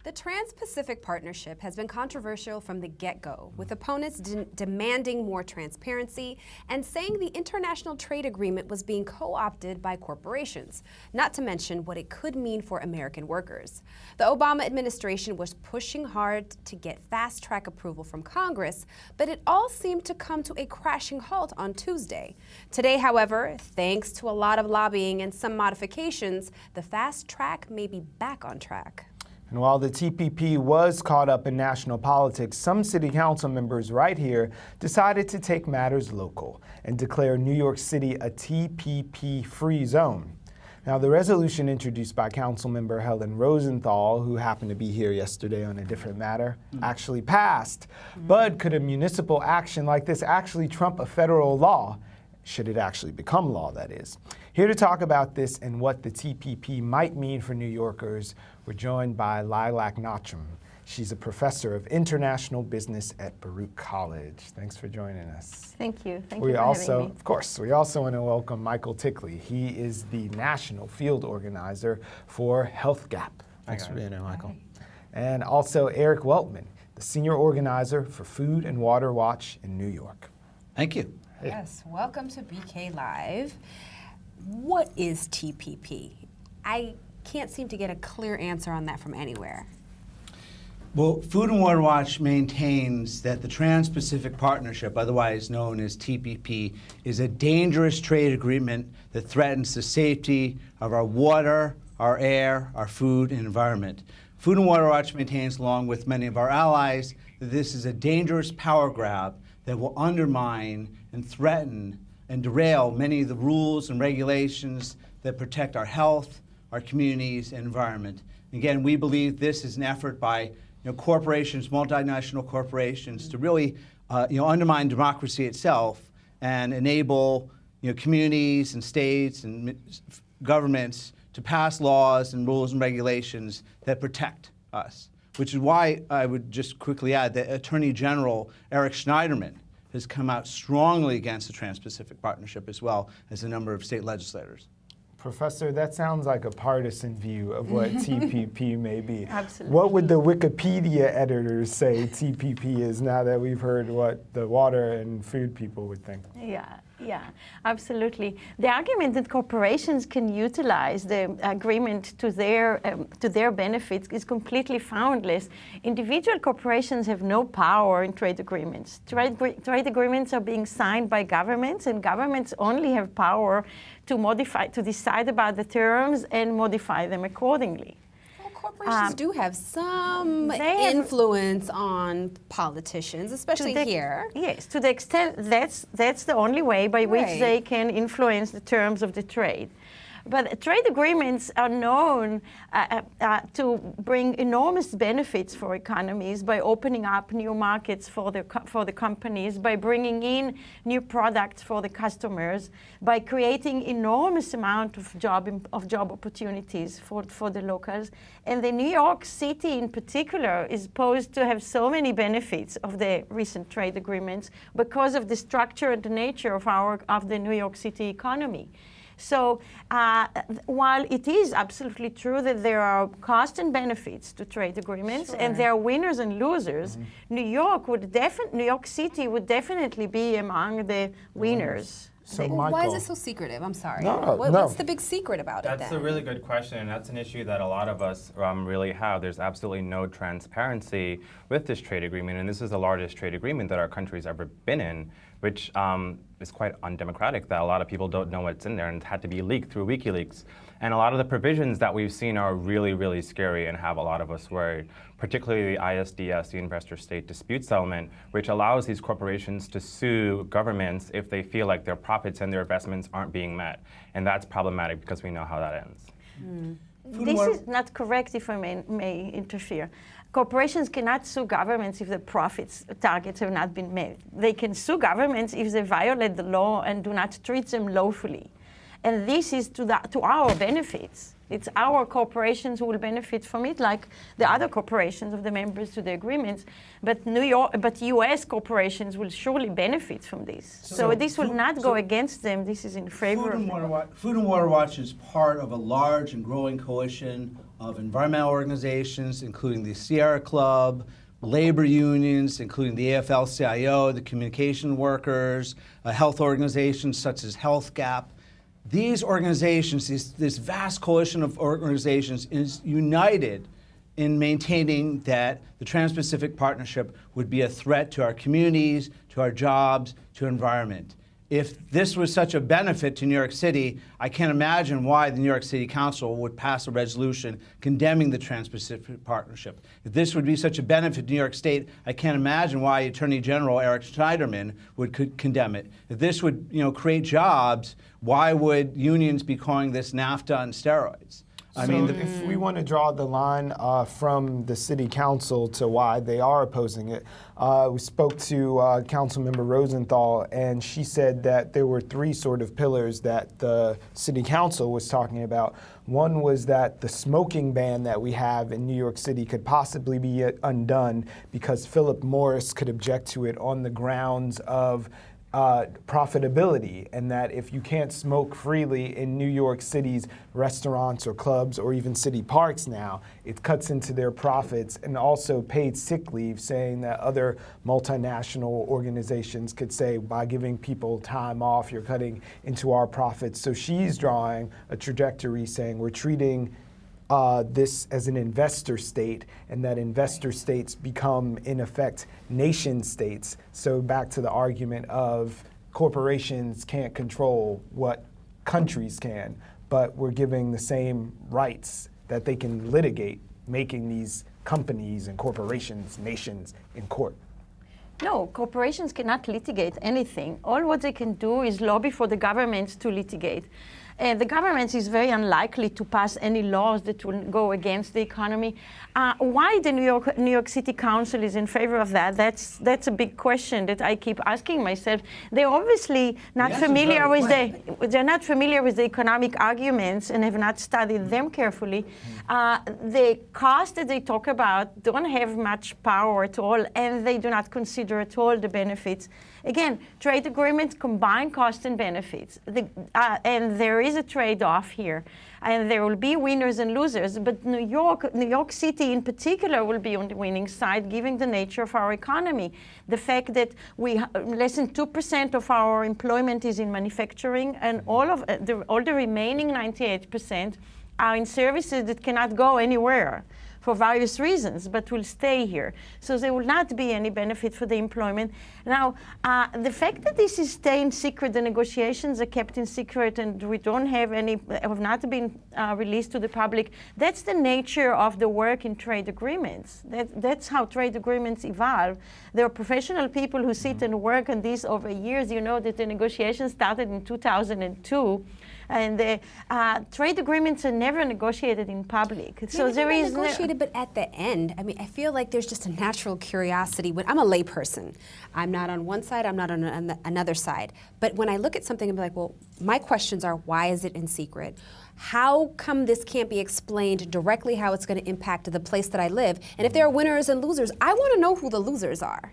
The Trans-Pacific Partnership has been controversial from the get-go, with opponents demanding more transparency and saying the international trade agreement was being co-opted by corporations, not to mention what it could mean for American workers. The Obama administration was pushing hard to get fast-track approval from Congress, but it all seemed to come to a crashing halt on Tuesday. Today, however, thanks to a lot of lobbying and some modifications, the fast track may be back on track. And while the TPP was caught up in national politics, some city council members right here decided to take matters local and declare New York City a TPP-free zone. Now, the resolution introduced by Councilmember Helen Rosenthal, who happened to be here yesterday on a different matter, actually passed. But could a municipal action like this actually trump a federal law? Should it actually become law, that is. Here to talk about this and what the TPP might mean for New Yorkers, we're joined by Lilac Nachum. She's a professor of international business at Baruch College. Thanks for joining us. Thank you. Thank you for having me. Of course, we also want to welcome Michael Tickley. He is the national field organizer for Health Gap. Thanks for being here, Michael. And also Eric Weltman, the senior organizer for Food and Water Watch in New York. Thank you. Hey. Yes, welcome to BK Live. What is TPP? I can't seem to get a clear answer on that from anywhere. Well, Food and Water Watch maintains that the Trans-Pacific Partnership, otherwise known as TPP, is a dangerous trade agreement that threatens the safety of our water, our air, our food, and environment. Food and Water Watch maintains, along with many of our allies, that this is a dangerous power grab that will undermine and threaten and derail many of the rules and regulations that protect our health, our communities, and environment. Again, we believe this is an effort by corporations, multinational corporations, to really undermine democracy itself and enable communities and states and governments to pass laws and rules and regulations that protect us. Which is why I would just quickly add that Attorney General Eric Schneiderman has come out strongly against the Trans-Pacific Partnership, as well as a number of state legislators. Professor, that sounds like a partisan view of what TPP may be. Absolutely. What would the Wikipedia editors say TPP is now that we've heard what the water and food people would think? Yeah, absolutely. The argument that corporations can utilize the agreement to their benefits is completely foundless. Individual corporations have no power in trade agreements. Trade agreements are being signed by governments, and governments only have power to decide about the terms and modify them accordingly. Corporations do have some influence on politicians, especially here. Yes, to the extent that's the only way by which they can influence the terms of the trade. But trade agreements are known to bring enormous benefits for economies by opening up new markets for the companies, by bringing in new products for the customers, by creating enormous amount of job opportunities for the locals. And the New York City in particular is posed to have so many benefits of the recent trade agreements because of the structure and the nature of the New York City economy. So while it is absolutely true that there are costs and benefits to trade agreements, and there are winners and losers, New York City would definitely be among the winners. So why is it so secretive? I'm sorry. No. What's the big secret about it then? That's a really good question, and that's an issue that a lot of us really have. There's absolutely no transparency with this trade agreement, and this is the largest trade agreement that our country's ever been in, which is quite undemocratic, that a lot of people don't know what's in there, and it had to be leaked through WikiLeaks. And a lot of the provisions that we've seen are really, really scary and have a lot of us worried, particularly the ISDS, the Investor State Dispute Settlement, which allows these corporations to sue governments if they feel like their profits and their investments aren't being met. And that's problematic because we know how that ends. This is not correct, if I may interfere. Corporations cannot sue governments if the profits targets have not been met. They can sue governments if they violate the law and do not treat them lawfully. And this is to our benefits. It's our corporations who will benefit from it, like the other corporations of the members to the agreements. But U.S. corporations will surely benefit from this. So this will not go against them. This is in favor of them. Food and Water Watch is part of a large and growing coalition of environmental organizations, including the Sierra Club, labor unions, including the AFL-CIO, the communication workers, health organizations such as Health Gap. These organizations, this vast coalition of organizations is united in maintaining that the Trans-Pacific Partnership would be a threat to our communities, to our jobs, to environment. If this was such a benefit to New York City, I can't imagine why the New York City Council would pass a resolution condemning the Trans-Pacific Partnership. If this would be such a benefit to New York State, I can't imagine why Attorney General Eric Schneiderman would condemn it. If this would, create jobs, why would unions be calling this NAFTA on steroids? I mean, if we want to draw the line from the city council to why they are opposing it, we spoke to Councilmember Rosenthal, and she said that there were three sort of pillars that the city council was talking about. One was that the smoking ban that we have in New York City could possibly be undone because Philip Morris could object to it on the grounds of profitability, and that if you can't smoke freely in New York City's restaurants or clubs or even city parks now, it cuts into their profits, and also paid sick leave, saying that other multinational organizations could say by giving people time off, you're cutting into our profits. So she's drawing a trajectory saying we're treating this as an investor state, and that investor states become, in effect, nation states. So back to the argument of corporations can't control what countries can, but we're giving the same rights that they can litigate, making these companies and corporations nations in court. No, corporations cannot litigate anything. All what they can do is lobby for the governments to litigate. And the government is very unlikely to pass any laws that will go against the economy. Why the New York City Council is in favor of that? That's a big question that I keep asking myself. They're obviously not familiar with they're not familiar with the economic arguments and have not studied them carefully. The costs that they talk about don't have much power at all, and they do not consider at all the benefits. Again, trade agreements combine costs and benefits, and there is a trade-off here, and there will be winners and losers, but New York City in particular will be on the winning side, given the nature of our economy. The fact that less than 2% of our employment is in manufacturing, and all the remaining 98% are in services that cannot go anywhere for various reasons, but will stay here. So there will not be any benefit for the employment. Now, the fact that this is staying secret, the negotiations are kept in secret, and we don't have any, have not been released to the public, that's the nature of the work in trade agreements. That's how trade agreements evolve. There are professional people who sit and work on this over years. You know that the negotiations started in 2002. And the trade agreements are never negotiated in public. So Maybe there they're is negotiated, but at the end, I mean, I feel like there's just a natural curiosity. When I'm a layperson, I'm not on one side, I'm not on another side. But when I look at something and be like, well, my questions are, why is it in secret? How come this can't be explained directly how it's going to impact the place that I live? And if there are winners and losers, I want to know who the losers are.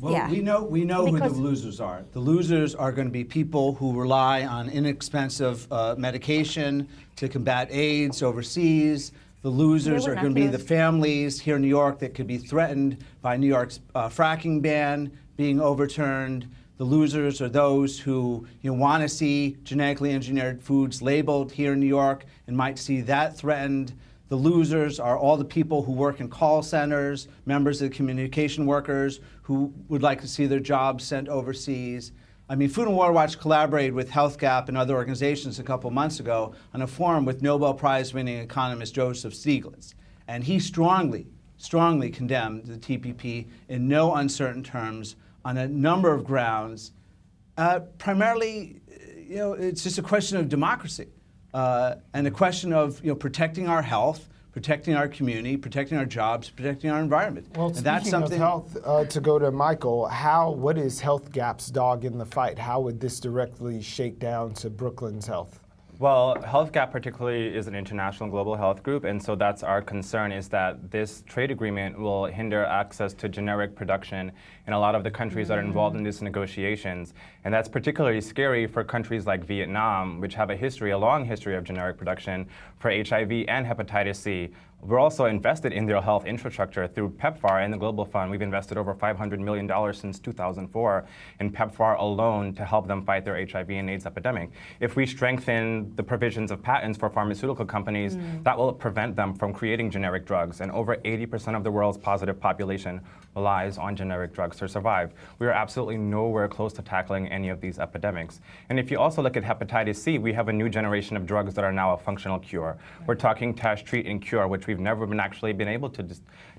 Well, Yeah. we know who the losers are. The losers are going to be people who rely on inexpensive medication to combat AIDS overseas. The losers are going to be the families here in New York that could be threatened by New York's fracking ban being overturned. The losers are those who want to see genetically engineered foods labeled here in New York and might see that threatened. The losers are all the people who work in call centers, members of the communication workers who would like to see their jobs sent overseas. I mean, Food and Water Watch collaborated with Health Gap and other organizations a couple months ago on a forum with Nobel Prize-winning economist Joseph Stiglitz. And he strongly condemned the TPP in no uncertain terms on a number of grounds. Primarily, it's just a question of democracy. And a question of protecting our health, protecting our community, protecting our jobs, protecting our environment. Well, and that's speaking something. of health, to go to Michael, what is Health Gap's dog in the fight? How would this directly shake down to Brooklyn's health? Well, Health Gap particularly is an international global health group, and so that's our concern, is that this trade agreement will hinder access to generic production in a lot of the countries that are involved in these negotiations. And that's particularly scary for countries like Vietnam, which have a long history of generic production for HIV and hepatitis C. We're also invested in their health infrastructure through PEPFAR and the Global Fund. We've invested over $500 million since 2004 in PEPFAR alone to help them fight their HIV and AIDS epidemic. If we strengthen the provisions of patents for pharmaceutical companies, that will prevent them from creating generic drugs. And over 80% of the world's positive population relies on generic drugs to survive. We are absolutely nowhere close to tackling any of these epidemics. And if you also look at hepatitis C, we have a new generation of drugs that are now a functional cure. We're talking test, treat, and cure, which we've never been able to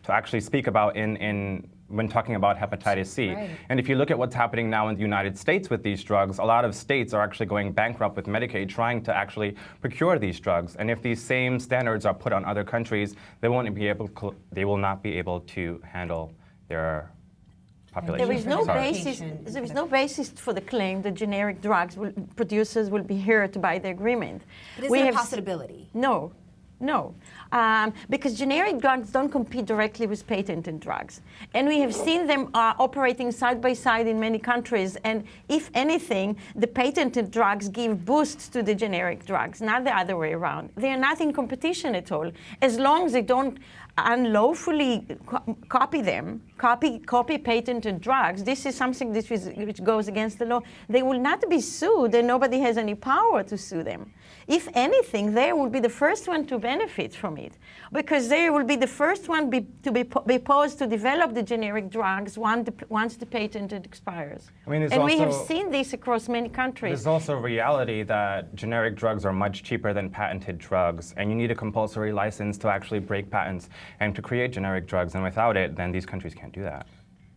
actually speak about when talking about hepatitis C. Right. And if you look at what's happening now in the United States with these drugs, a lot of states are actually going bankrupt with Medicaid trying to actually procure these drugs. And if these same standards are put on other countries, they will not be able to handle their population. There is no Sorry. basis for the claim that generic producers will be hurt by the agreement. But is there a possibility? No, because generic drugs don't compete directly with patented drugs. And we have seen them operating side by side in many countries. And if anything, the patented drugs give boosts to the generic drugs, not the other way around. They are not in competition at all. As long as they don't unlawfully copy patented drugs, this is something which goes against the law. They will not be sued, and nobody has any power to sue them. If anything, they will be the first one to benefit from it, because they will be the first one to be posed to develop the generic drugs once the patent expires. I mean, and we have seen this across many countries. There's also a reality that generic drugs are much cheaper than patented drugs, and you need a compulsory license to actually break patents and to create generic drugs, and without it, then these countries can't do that.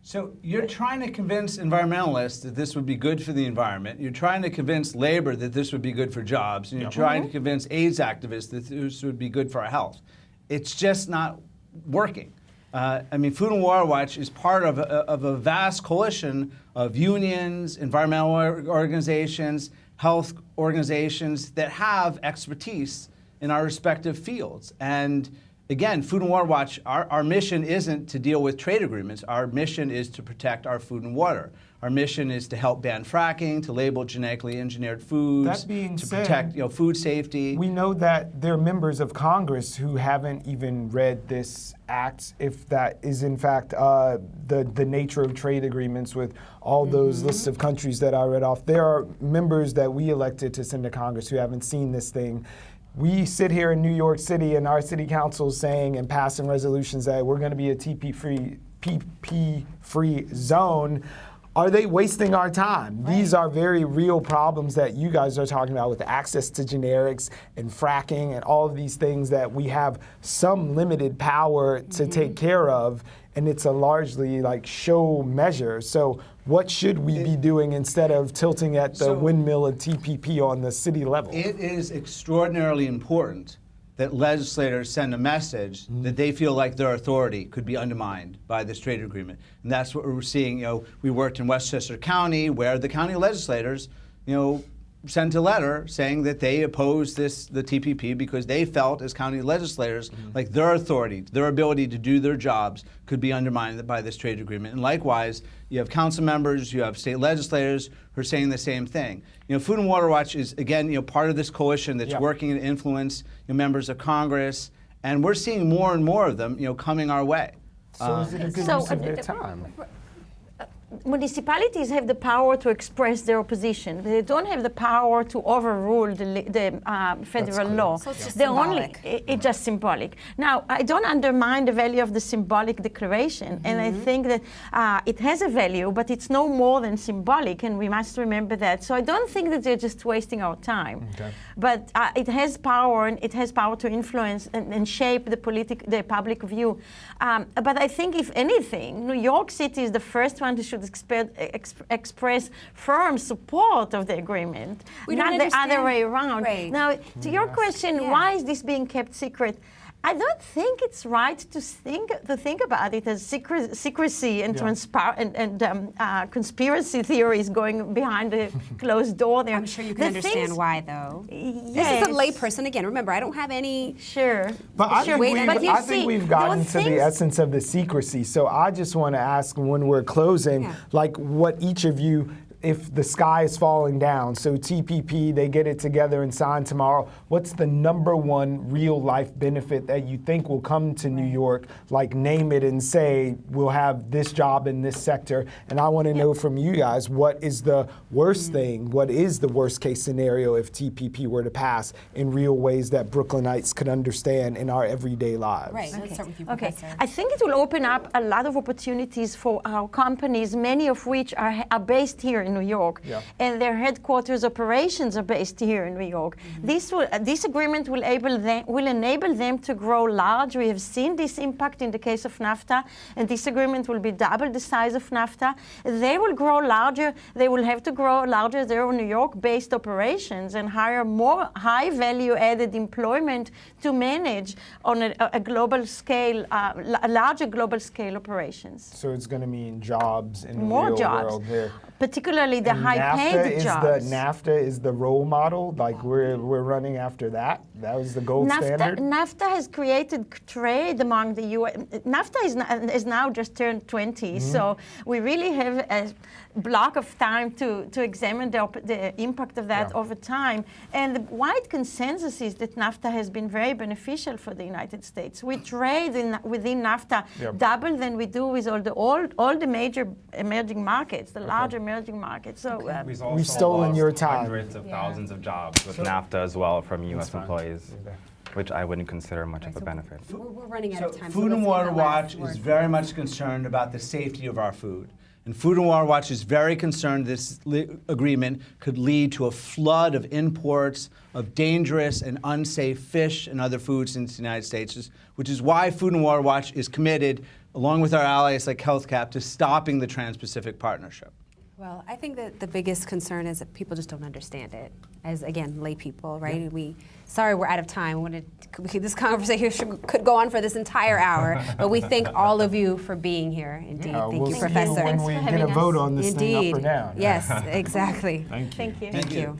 So you're trying to convince environmentalists that this would be good for the environment. You're trying to convince labor that this would be good for jobs. And you're trying to convince AIDS activists that this would be good for our health. It's just not working. I mean, Food and Water Watch is part of a vast coalition of unions, environmental organizations, health organizations that have expertise in our respective fields. And again, Food and Water Watch, our mission isn't to deal with trade agreements. Our mission is to protect our food and water. Our mission is to help ban fracking, to label genetically engineered foods, That being to said, protect food safety. We know that there are members of Congress who haven't even read this act, if that is in fact the nature of trade agreements with all those lists of countries that I read off. There are members that we elected to send to Congress who haven't seen this thing. We sit here in New York City and our city council is saying and passing resolutions that we're going to be a TPP-free zone. Are they wasting our time? Right. These are very real problems that you guys are talking about with access to generics and fracking and all of these things that we have some limited power to take care of, and it's a largely like show measure. So what should we be doing instead of tilting at the windmill of TPP on the city level? It is extraordinarily important that legislators send a message that they feel like their authority could be undermined by this trade agreement. And that's what we're seeing. We worked in Westchester County where the county legislators, sent a letter saying that they opposed the TPP because they felt as county legislators like their authority, their ability to do their jobs could be undermined by this trade agreement. And likewise, you have council members, you have state legislators who are saying the same thing. Food and Water Watch is, again, part of this coalition that's working to influence members of Congress, and we're seeing more and more of them, coming our way. So is it a good use of their time? Municipalities have the power to express their opposition. They don't have the power to overrule the federal law. So it's just symbolic. It's just symbolic. Now, I don't undermine the value of the symbolic declaration, and I think that it has a value, but it's no more than symbolic, and we must remember that. So I don't think that they're just wasting our time. Okay. But it has power, and it has power to influence and shape the public view. But I think, if anything, New York City is the first one who should express firm support of the agreement, not the other way around. Right. Now, to your question, why is this being kept secret? I don't think it's right to think about it as secrecy and conspiracy theories going behind a closed door there. I'm sure you can understand why, though. Yes. This is a layperson. Again, remember, I don't have any... Sure. But I sure. think we've gotten to the essence of the secrecy. So I just want to ask, when we're closing, like what each of you, if the sky is falling down, so TPP, they get it together and sign tomorrow, what's the #1 real life benefit that you think will come to New York? Like name it and say, we'll have this job in this sector. And I want to know from you guys, what is the worst thing? What is the worst case scenario if TPP were to pass in real ways that Brooklynites could understand in our everyday lives? Right, let's start with you, Okay, Professor. I think it will open up a lot of opportunities for our companies, many of which are based here in New York, and their headquarters operations are based here in New York. This agreement will enable them to grow large. We have seen this impact in the case of NAFTA, and this agreement will be double the size of NAFTA. They will grow larger. They will have to grow larger their New York-based operations and hire more high-value-added employment to manage on a global scale, larger global scale operations. So it's going to mean jobs in the More real jobs. world there. Particularly the And high-paid jobs. NAFTA is the role model. Like we're running after that. That was the gold standard. NAFTA has created trade among the U.S. NAFTA is now just turned 20, so we really have a block of time to examine the impact of that over time. And the wide consensus is that NAFTA has been very beneficial for the United States. We trade within NAFTA double than we do with all the major emerging markets, the large emerging markets. So We've stolen your time. Hundreds of thousands of jobs with NAFTA as well from U.S. employees, which I wouldn't consider much of a benefit. We're running out So of time. Food so and let's Water get the last Watch word is from very you. much concerned about the safety of our food. And Food and Water Watch is very concerned this agreement could lead to a flood of imports of dangerous and unsafe fish and other foods into the United States, which is why Food and Water Watch is committed, along with our allies like HealthCap, to stopping the Trans-Pacific Partnership. Well, I think that the biggest concern is that people just don't understand it. As again, lay people, right? Sorry, we're out of time. This conversation could go on for this entire hour, but we thank all of you for being here. Indeed, thank we'll you, see Professor. when we for get a having vote us. on this thing, up or down. Yes, exactly. Thank you. thank you. Thank you.